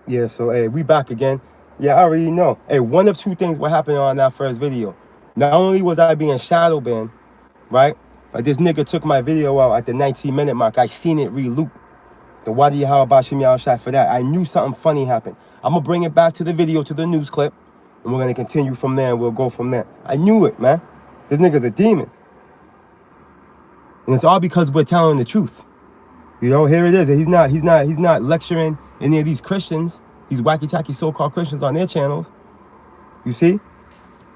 Yeah, so hey, we back again. Yeah, I already know. Hey, one of two things what happened on that first video. Not only was I being shadow banned, right? But this nigga took my video out at the 19-minute mark. I seen it re-loop. The Wadi how about Shimmy Al Shai for that. I knew something funny happened. I'm gonna bring it back to the video, to the news clip, and we're gonna continue from there and we'll go from there. I knew it, man. This nigga's a demon. And it's all because we're telling the truth. You know, here it is. He's not lecturing any of these Christians, these wacky-tacky so-called Christians on their channels. You see?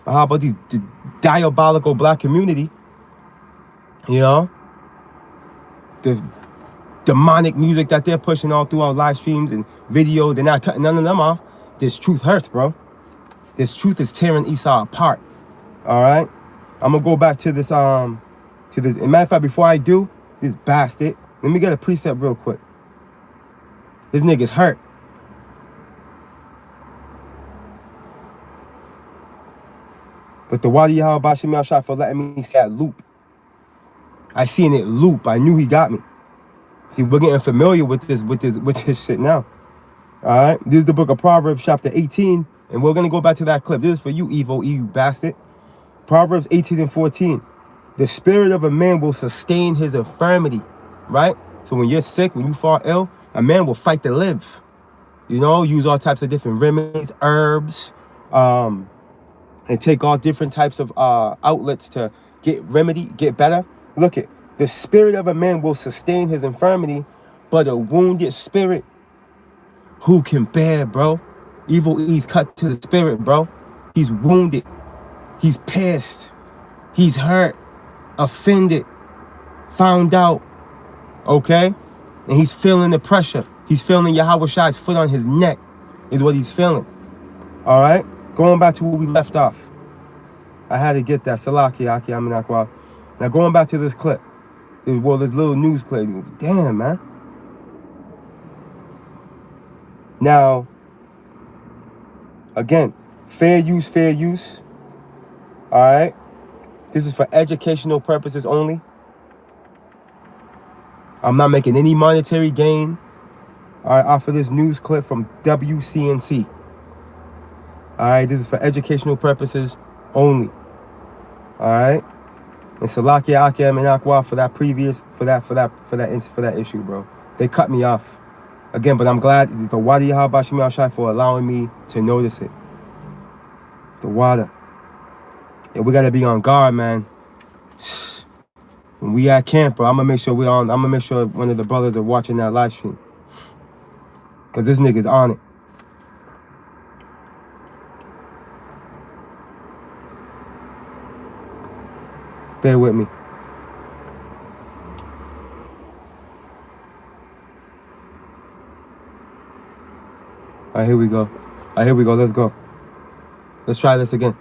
But how about the diabolical black community? You know? The demonic music that they're pushing all through our live streams and videos. They're not cutting none of them off. This truth hurts, bro. This truth is tearing Esau apart. All right? I'm going to go back to this, As a matter of fact, before I do, this bastard, let me get a preset real quick. This nigga's hurt. But the Wadi Yahweh Bashim Al Shai for letting me see that loop. I seen it loop. I knew he got me. See, we're getting familiar with this shit now. All right? This is the book of Proverbs, chapter 18. And we're going to go back to that clip. This is for you, evil, you bastard. Proverbs 18 and 14. The spirit of a man will sustain his infirmity. Right? So when you're sick, when you fall ill, a man will fight to live. You know, use all types of different remedies, herbs, and take all different types of outlets to get better. Look it. The spirit of a man will sustain his infirmity, but a wounded spirit, who can bear, bro? Evil E's cut to the spirit, bro. He's wounded. He's pissed. He's hurt, offended, found out. Okay? And he's feeling the pressure. He's feeling Yahweh Shai's foot on his neck is what he's feeling. All right? Going back to where we left off. I had to get that. Salaki, Aki, Aminakwa. Now going back to this clip. This little news clip. Damn, man. Now, again, fair use, fair use. All right? This is for educational purposes only. I'm not making any monetary gain off of this news clip from WCNC. All right, this is for educational purposes only. All right, and Salakia Akim and Akwa for that issue, bro. They cut me off again, but I'm glad the Wadi Habashim Al Shai for allowing me to notice it. The water. Yeah, we gotta be on guard, man. When we at camp, bro, I'm gonna make sure one of the brothers are watching that live stream. Cause this nigga's on it. Bear with me. All right, here we go. Let's go. Let's try this again.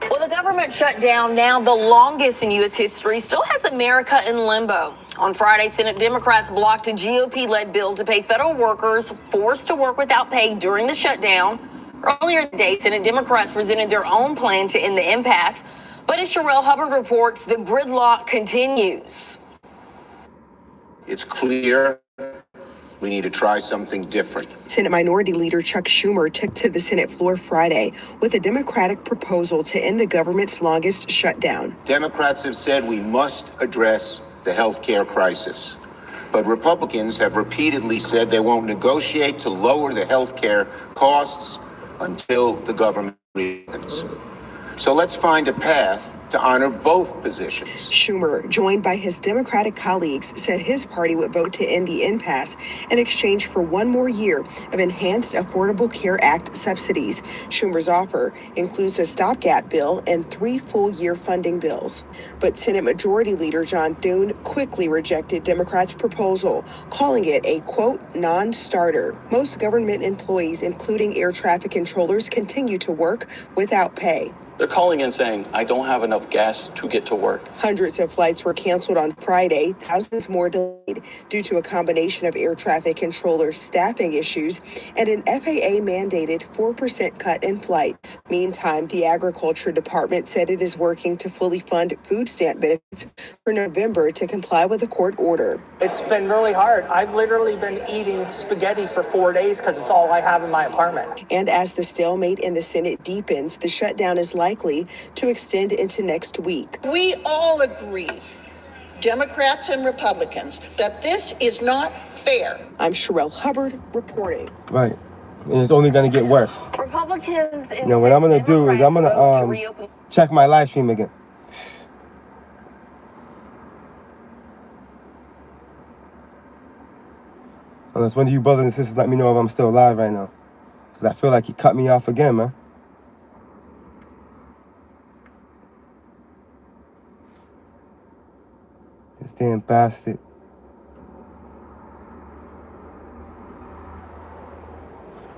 Well, the government shutdown, now the longest in U.S. history, still has America in limbo. On Friday, Senate Democrats blocked a GOP-led bill to pay federal workers forced to work without pay during the shutdown. Earlier today, Senate Democrats presented their own plan to end the impasse. But as Sherelle Hubbard reports, the gridlock continues. It's clear we need to try something different. Senate Minority Leader Chuck Schumer took to the Senate floor Friday with a Democratic proposal to end the government's longest shutdown. Democrats have said we must address the health care crisis, but Republicans have repeatedly said they won't negotiate to lower the health care costs until the government reopens. So let's find a path to honor both positions. Schumer, joined by his Democratic colleagues, said his party would vote to end the impasse in exchange for one more year of enhanced Affordable Care Act subsidies. Schumer's offer includes a stopgap bill and 3 full-year funding bills. But Senate Majority Leader John Thune quickly rejected Democrats' proposal, calling it a, quote, non-starter. Most government employees, including air traffic controllers, continue to work without pay. They're calling in saying, I don't have enough gas to get to work. Hundreds of flights were canceled on Friday, thousands more delayed due to a combination of air traffic controller staffing issues and an FAA-mandated 4% cut in flights. Meantime, the Agriculture Department said it is working to fully fund food stamp benefits for November to comply with a court order. It's been really hard. I've literally been eating spaghetti for 4 days because it's all I have in my apartment. And as the stalemate in the Senate deepens, the shutdown is likely to extend into next week. We all agree, Democrats and Republicans, that this is not fair. I'm Sherelle Hubbard reporting. Right. And it's only going to get worse. Republicans. Now, what I'm going to do is I'm going to check my live stream again. Unless one of you brothers and sisters let me know if I'm still alive right now. Because I feel like he cut me off again, man. This damn bastard.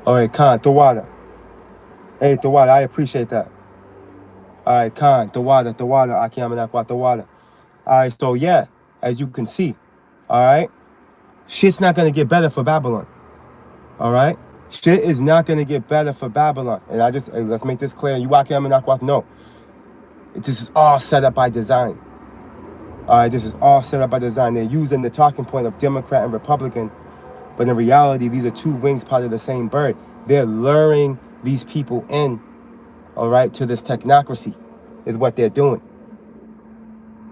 All right, Khan, Tawada. Hey, Tawada, I appreciate that. All right, Khan, Tawada, Akiyamanakwa, Tawada. All right, so yeah, as you can see, all right, shit's not going to get better for Babylon. All right? Shit is not going to get better for Babylon. And let's make this clear. You Akiyamanakwa, no. This is all set up by design. All right, this is all set up by design. They're using the talking point of Democrat and Republican, but in reality, these are two wings part of the same bird. They're luring these people in, all right, to this technocracy is what they're doing.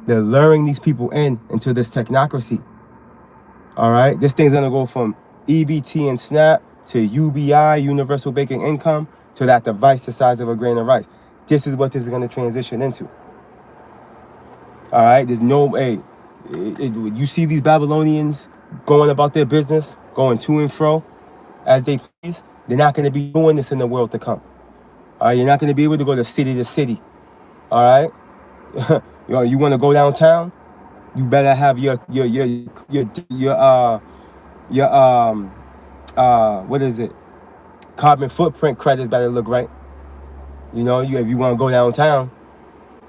They're luring these people into this technocracy. All right, this thing's gonna go from EBT and SNAP to UBI, Universal Basic Income, to that device the size of a grain of rice. This is what this is gonna transition into. All right, there's no way. You see these Babylonians going about their business, going to and fro as they please. They're not going to be doing this in the world to come. All right, you're not going to be able to go to city. All right, you want to go downtown? You better have your what is it? Carbon footprint credits better look right. You know, if you want to go downtown.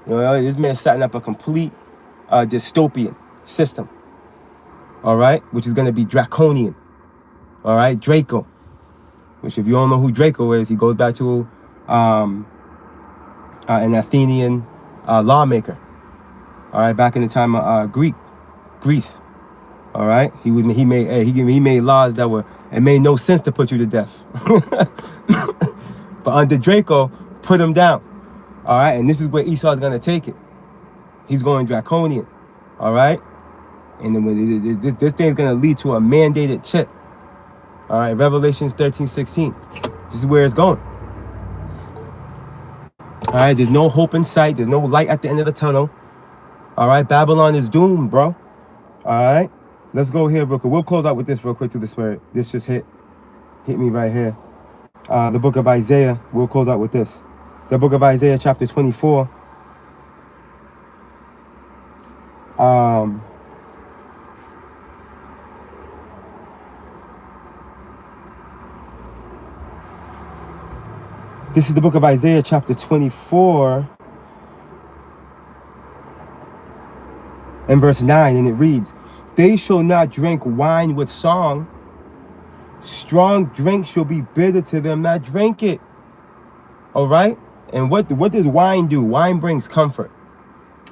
You know, this man's setting up a complete dystopian system, all right, which is going to be draconian, all right, Draco, which if you don't know who Draco is, he goes back to an Athenian lawmaker, all right, back in the time of Greece, all right, he made laws that it made no sense to put you to death, but under Draco, put him down. All right, and this is where Esau's going to take it. He's going draconian, all right? And then this thing's going to lead to a mandated chip. All right, Revelations 13:16. This is where it's going. All right, there's no hope in sight. There's no light at the end of the tunnel. All right, Babylon is doomed, bro. All right, let's go here real quick. We'll close out with this real quick through the Spirit. This just hit me right here. The book of Isaiah, we'll close out with this. The book of Isaiah, chapter 24. This is the book of Isaiah, chapter 24, and verse 9, and it reads, "They shall not drink wine with song. Strong drink shall be bitter to them that drink it." All right? And what does wine do? Wine brings comfort.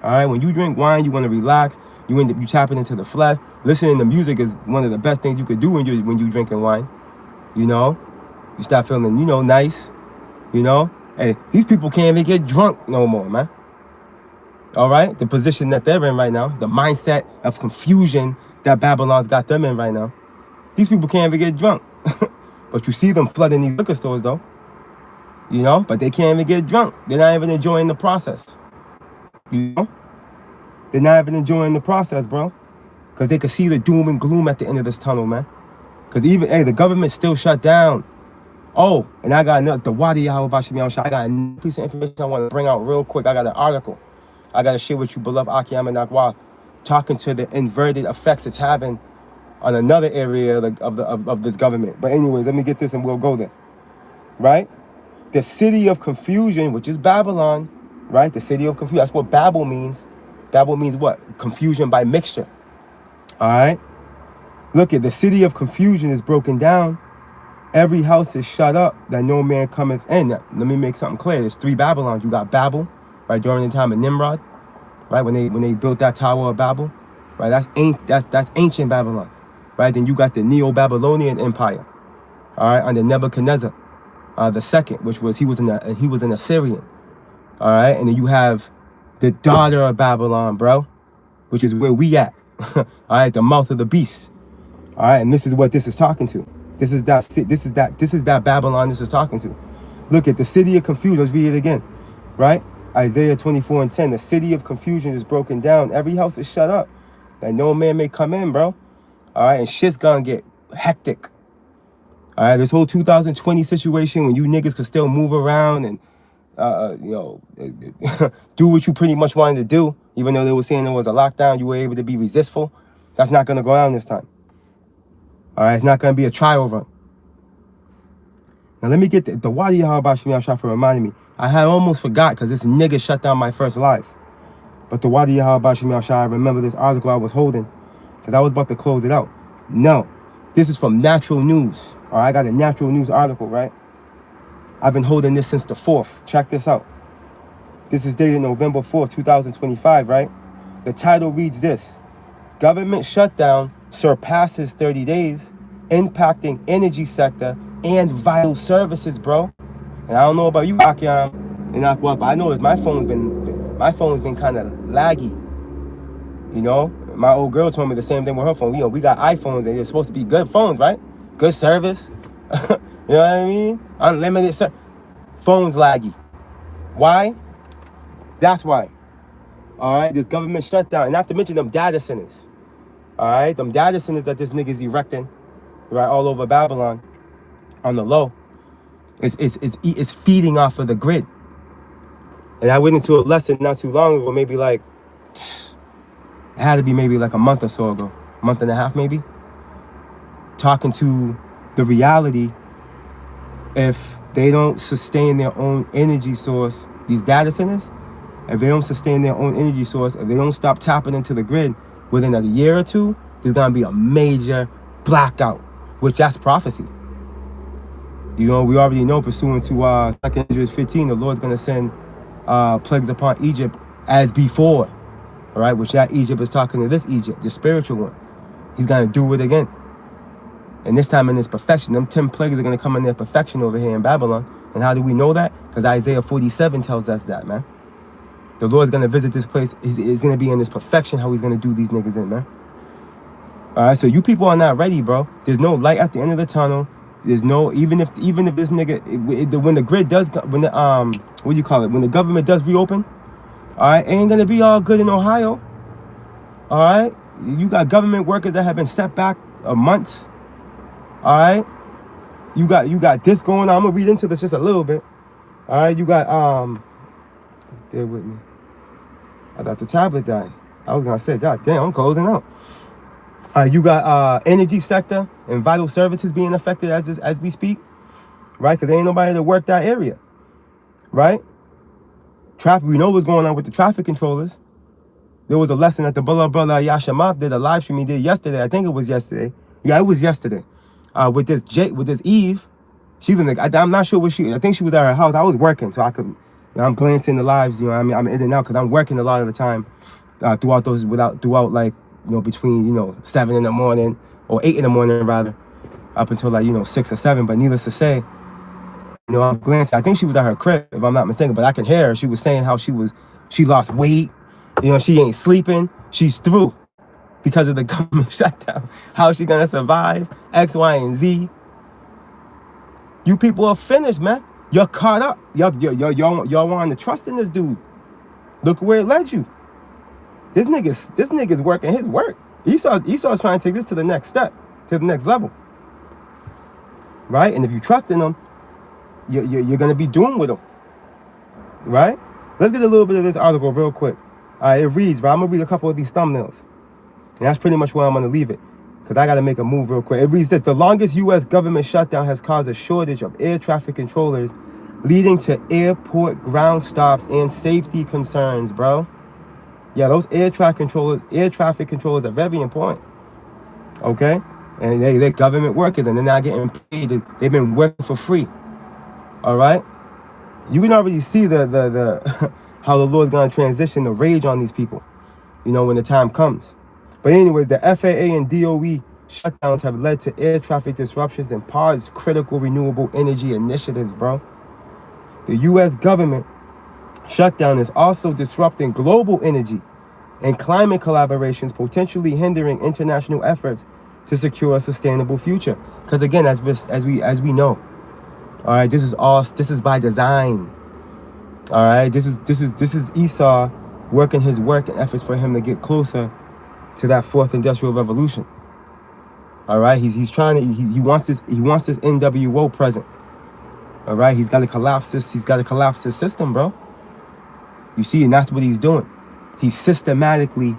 All right, when you drink wine, you want to relax. You tapping into the flesh. Listening to music is one of the best things you could do when you drinking wine. You know, you start feeling nice. You know, hey, these people can't even get drunk no more, man. All right, the position that they're in right now, the mindset of confusion that Babylon's got them in right now. These people can't even get drunk, but you see them flooding these liquor stores though. You know, but they can't even get drunk. They're not even enjoying the process. You know? They're not even enjoying the process, bro. Because they could see the doom and gloom at the end of this tunnel, man. Because the government's still shut down. Oh, and I got another, the Wadi Yahweh, I got a piece of information I want to bring out real quick. I got an article I got to share with you, beloved Akiyamanakwa, talking to the inverted effects it's having on another area of this government. But anyways, let me get this and we'll go there. Right? The city of confusion, which is Babylon, right? The city of confusion. That's what Babel means. Babel means what? Confusion by mixture. All right? Look at the city of confusion is broken down. Every house is shut up that no man cometh in. Now, let me make something clear. There's 3 Babylons. You got Babel, right, during the time of Nimrod, right, when they built that Tower of Babel, right? That's ancient Babylon, right? Then you got the Neo-Babylonian Empire, all right, under Nebuchadnezzar, the second, which was he was an Assyrian, all right, and then you have the daughter of Babylon, bro, which is where we at, all right, the mouth of the beast, all right, and this is what this is talking to. This is that Babylon this is talking to. Look at the city of confusion. Let's read it again, right? Isaiah 24:10. The city of confusion is broken down. Every house is shut up, that no man may come in, bro. All right, and shit's gonna get hectic. All right, this whole 2020 situation when you niggas could still move around and do what you pretty much wanted to do, even though they were saying there was a lockdown, you were able to be resistful. That's not gonna go down this time. All right, it's not going to be a trial run. Now, let me get the Wadi Yahabashim Shah for reminding me. I had almost forgot because this nigga shut down my first live. But the Wadi Yahabashim Shah, I remember this article I was holding because I was about to close it out. No, this is from Natural News. All right, I got a Natural News article, right? I've been holding this since the 4th. Check this out. This is dated November 4th, 2025, right? The title reads this: Government shutdown surpasses 30 days, impacting energy sector and vital services, bro. And I don't know about you, Akiam and Aqua, but I know that my phone's been kind of laggy. You know, my old girl told me the same thing with her phone. You know, we got iPhones and they're supposed to be good phones, right? Good service. You know what I mean? Unlimited service. Phones laggy. Why? That's why. All right, this government shutdown, and not to mention them data centers. All right, them data centers that this nigga's erecting, right, all over Babylon, on the low, it's feeding off of the grid. And I went into a lesson not too long ago, maybe like, it had to be maybe like a month or so ago, month and a half maybe, talking to the reality. If they don't sustain their own energy source, these data centers, if they don't sustain their own energy source, if they don't stop tapping into the grid, within a year or two, there's going to be a major blackout, which that's prophecy. You know, we already know, pursuant to 2 Ezra 15, the Lord's going to send plagues upon Egypt as before, all right, which that Egypt is talking to this Egypt, the spiritual one. He's going to do it again. And this time in his perfection, them 10 plagues are going to come in their perfection over here in Babylon. And how do we know that? Because Isaiah 47 tells us that, man. The Lord's going to visit this place. He's going to be in this perfection, how he's going to do these niggas in, man. All right, so you people are not ready, bro. There's no light at the end of the tunnel. There's no, even if this nigga, when the grid does, when the, what do you call it? When the government does reopen, all right, it ain't going to be all good in Ohio. All right, you got government workers that have been set back months. All right, you got this going on. I'm going to read into this just a little bit. All right, you got, bear with me. I thought the tablet died. I was gonna say, God damn, I'm closing out. You got energy sector and vital services being affected as we speak, right? Because there ain't nobody to work that area, right? Traffic. We know what's going on with the traffic controllers. There was a lesson that the brother Yashamak did, a live stream he did yesterday. I think it was yesterday. Yeah, it was yesterday. With this Eve, she's in the. I'm not sure what she. I think she was at her house. I was working, so I couldn't. You know, I'm glancing the lives, you know, I mean, I'm in and out because I'm working a lot of the time throughout like, you know, between, 7 in the morning or 8 in the morning rather, up until like, 6 or 7. But needless to say, I'm glancing. I think she was at her crib, if I'm not mistaken, but I could hear her. She was saying how she lost weight, she ain't sleeping. She's through because of the government shutdown. How is she gonna survive? X, Y, and Z. You people are finished, man. You're caught up. Y'all wanting to trust in this dude. Look where it led you. This nigga's working his work. Esau's trying to take this to the next step, to the next level. Right? And if you trust in him, you're gonna be doomed with him. Right? Let's get a little bit of this article real quick. It reads, but I'm gonna read a couple of these thumbnails. And that's pretty much where I'm gonna leave it, because I gotta make a move real quick. It reads this: the longest U.S. government shutdown has caused a shortage of air traffic controllers leading to airport ground stops and safety concerns, bro. Yeah, those air traffic controllers are very important. Okay? And they're government workers and they're not getting paid. They've been working for free. All right? You can already see the how the Lord's gonna transition the rage on these people, you know, when the time comes. But anyways, the FAA and DOE shutdowns have led to air traffic disruptions and paused critical renewable energy initiatives, bro. The U.S. government shutdown is also disrupting global energy and climate collaborations, potentially hindering international efforts to secure a sustainable future. Because again, as we know, all right, this is by design. All right, this is Esau working his work and efforts for him to get closer to that fourth industrial revolution. All right, he's trying to he wants this NWO present. All right, he's got to collapse this system, bro. You see, and that's what he's doing. He's systematically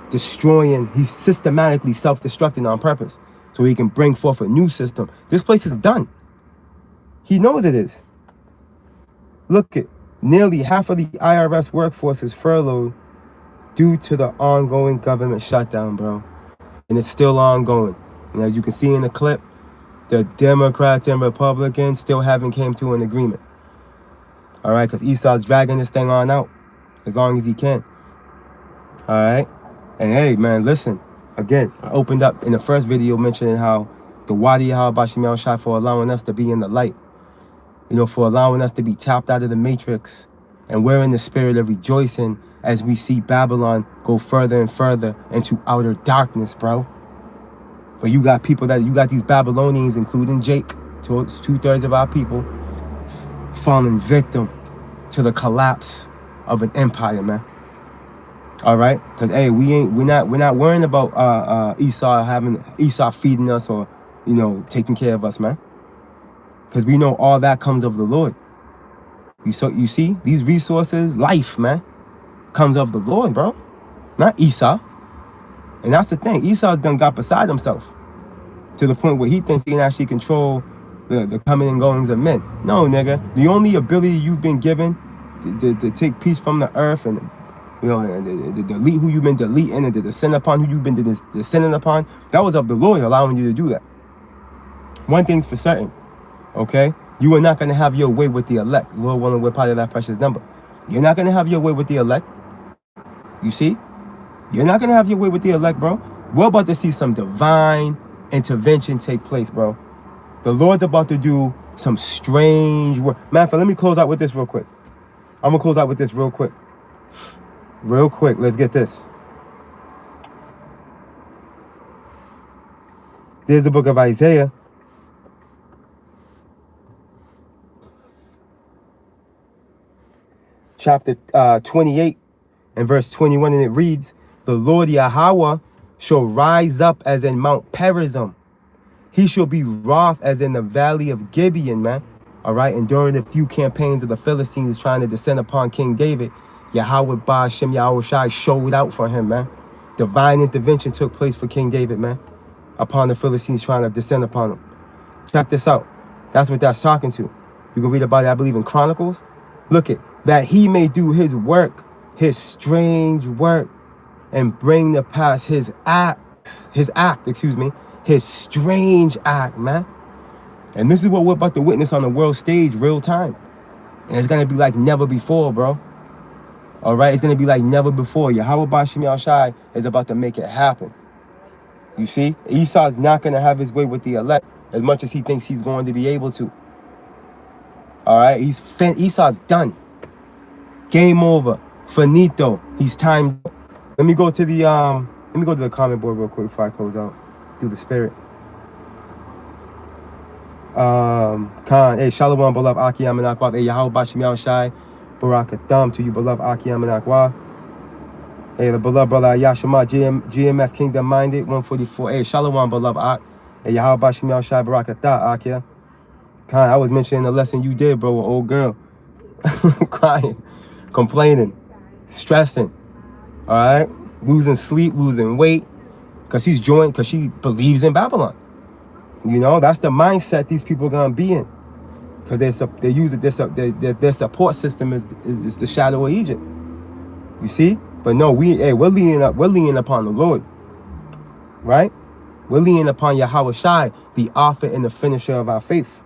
self-destructing on purpose so he can bring forth a new system. This place is done. He knows it is. Look at nearly half of the IRS workforce is furloughed due to the ongoing government shutdown, bro. And it's still ongoing. And as you can see in the clip, the Democrats and Republicans still haven't came to an agreement. All right, because Esau's dragging this thing on out as long as he can. All right. And hey, man, listen. Again, I opened up in the first video mentioning how the Wadi Halabashim shot for allowing us to be in the light. You know, for allowing us to be tapped out of the matrix. And we're in the spirit of rejoicing as we see Babylon go further and further into outer darkness, bro. But you got these Babylonians, including Jake, two-thirds of our people, falling victim to the collapse of an empire, man. All right, because hey, we're not worrying about Esau feeding us or, you know, taking care of us, man. Because we know all that comes of the Lord. You see, these resources, life, man, comes of the Lord, bro, not Esau. And that's the thing. Esau's done got beside himself to the point where he thinks he can actually control the coming and goings of men. No, nigga. The only ability you've been given to take peace from the earth and, you know, to delete who you've been deleting and to descend upon who you've been descending upon, that was of the Lord allowing you to do that. One thing's for certain, okay? You are not going to have your way with the elect. Lord willing, we're part of that precious number. You're not going to have your way with the elect. You see? You're not going to have your way with the elect, bro. We're about to see some divine intervention take place, bro. The Lord's about to do some strange work. Matter of fact, let me close out with this real quick. I'm going to close out with this real quick. Real quick. Let's get this. There's the book of Isaiah. Chapter 28 and verse 21, and it reads, "The Lord Yahweh shall rise up as in Mount Perazim. He shall be wroth as in the valley of Gibeon," man. All right, and during the few campaigns of the Philistines trying to descend upon King David, Yahweh Ba'ashem Yahweh Shai showed out for him, man. Divine intervention took place for King David, man, upon the Philistines trying to descend upon him. Check this out. That's what that's talking to. You can read about it, I believe, in Chronicles. Look at that he may do his work, his strange work, and bring to pass his strange act, man. And this is what we're about to witness on the world stage, real time. And it's going to be like never before, bro. All right, it's going to be like never before. Yahweh Ba'ashem Yahweh Shai is about to make it happen. You see, Esau's not going to have his way with the elect as much as he thinks he's going to be able to. All right, Esau's done. Game over. Finito. He's timed. Let me go to the comment board real quick before I close out. Through the spirit. Khan, hey, Shalom, beloved Aki Amanakwa. Hey, Yahweh Ba'ashem Yahweh Shai. Barakatham to you, beloved Aki Amanakwa. Hey, the beloved brother Yashima, GMS Kingdom Minded, 144. Hey, Shalom, beloved Ak. Hey, Yahweh Ba'ashem Yahweh Shai. Barakatha, Akia. Khan, I was mentioning the lesson you did, bro, with old girl. Crying, complaining, stressing. All right? Losing sleep, losing weight. Because she believes in Babylon. You know, that's the mindset these people are going to be in. because they use it. Their support system is the shadow of Egypt. You see, but no, we're leaning upon the Lord, right? We're leaning upon Yahweh Shai, the author and the finisher of our faith.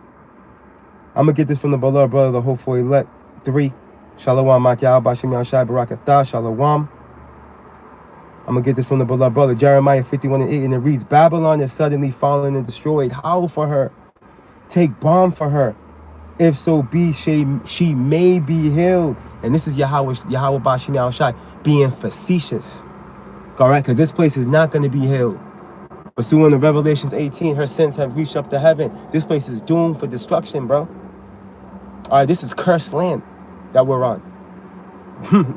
I'm gonna get this from the beloved brother, the hopeful elect 3. Shalom, Makyah, Bashim Yashai, Barakatah, Shalom. I'm gonna get this from the beloved brother, Jeremiah 51:8, and it reads, Babylon is suddenly fallen and destroyed. Howl for her. Take balm for her. If so be she may be healed. And this is Yahweh Bashim Yashai being facetious. All right, because this place is not going to be healed. Pursuing the Revelations 18, her sins have reached up to heaven. This place is doomed for destruction, bro. All right, this is cursed land that we're on.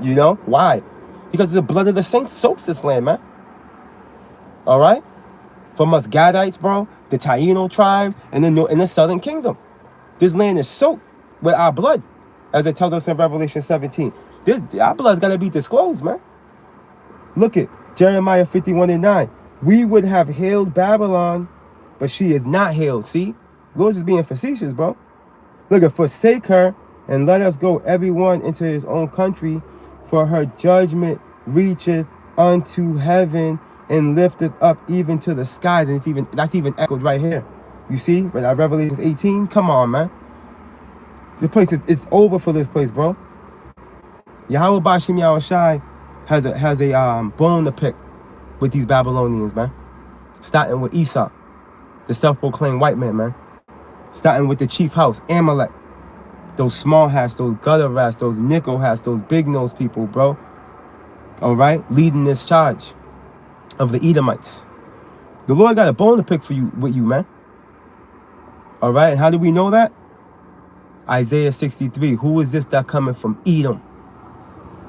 You know? Why? Because the blood of the saints soaks this land, man. All right? From us Gadites, bro, the Taino tribe, and the southern kingdom. This land is soaked with our blood, as it tells us in Revelation 17. Our blood's got to be disclosed, man. Look at Jeremiah 51:9. We would have hailed Babylon, but she is not hailed. See? Lord's just being facetious, bro. Look at, forsake her and let us go everyone into his own country, for her judgment reacheth unto heaven and lifteth up even to the skies. And that's even echoed right here. You see? Revelation 18. Come on, man. The place it's over for this place, bro. Yahweh Bashim Yahushai has a bone to pick with these Babylonians, man. Starting with Esau, the self-proclaimed white man. Starting with the chief house, Amalek. Those small hats, those gutter rats, those nickel hats, those big nose people, bro. All right? Leading this charge of the Edomites. The Lord got a bone to pick with you, man. All right? And how do we know that? Isaiah 63. Who is this that cometh from Edom?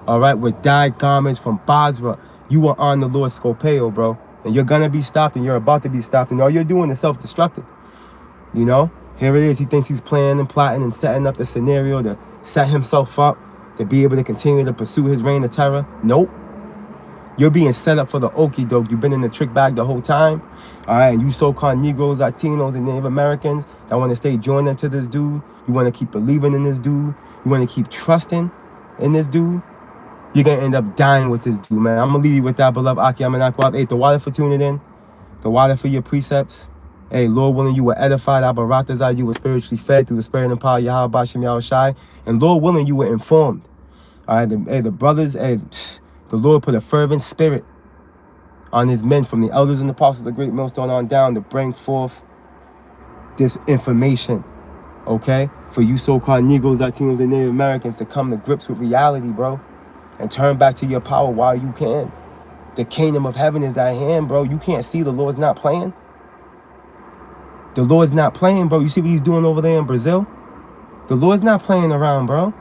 All right? With dyed garments from Basra. You are on the Lord's Scopeo, bro. And you're going to be stopped, and you're about to be stopped. And all you're doing is self-destructing. You know? Here it is. He thinks he's planning and plotting and setting up the scenario to set himself up to be able to continue to pursue his reign of terror. Nope. You're being set up for the okie doke. You've been in the trick bag the whole time. All right. And you so-called Negroes, Latinos, and Native Americans that want to stay joined into this dude. You want to keep believing in this dude. You want to keep trusting in this dude. You're going to end up dying with this dude, man. I'm going to leave you with that, beloved Aki Amanakwab. Hey, the water for tuning in. The water for your precepts. Hey, Lord willing, you were edified. Abaratazai, you were spiritually fed through the spirit and power of Yahweh Bashim Yahushai. And Lord willing, you were informed. All right, the brothers, the Lord put a fervent spirit on his men from the elders and apostles of Great Millstone on down to bring forth this information, okay? For you so-called Negroes, Latinos, and Native Americans to come to grips with reality, bro. And turn back to your power while you can. The kingdom of heaven is at hand, bro. You can't see the Lord's not playing. The Lord's not playing, bro. You see what he's doing over there in Brazil? The Lord's not playing around, bro.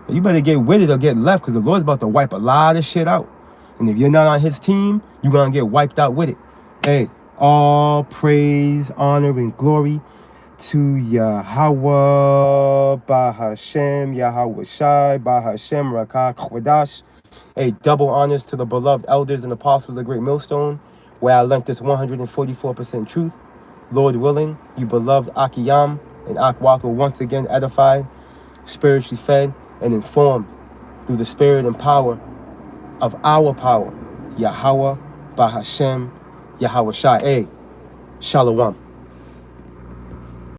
You better get with it or get left, because the Lord's about to wipe a lot of shit out. And if you're not on his team, you're going to get wiped out with it. Hey, all praise, honor, and glory to Yahweh, Bahashem, Yahweh Shai, Bahashem, Rakah, Kwadash. Hey, double honors to the beloved elders and apostles of Great Millstone, where I learned this 144% truth. Lord willing, you beloved Akiyam and Akwak will once again edified, spiritually fed, and informed through the spirit and power of our power. Yahweh, Bahashem, Yahweh Shai. Shalom.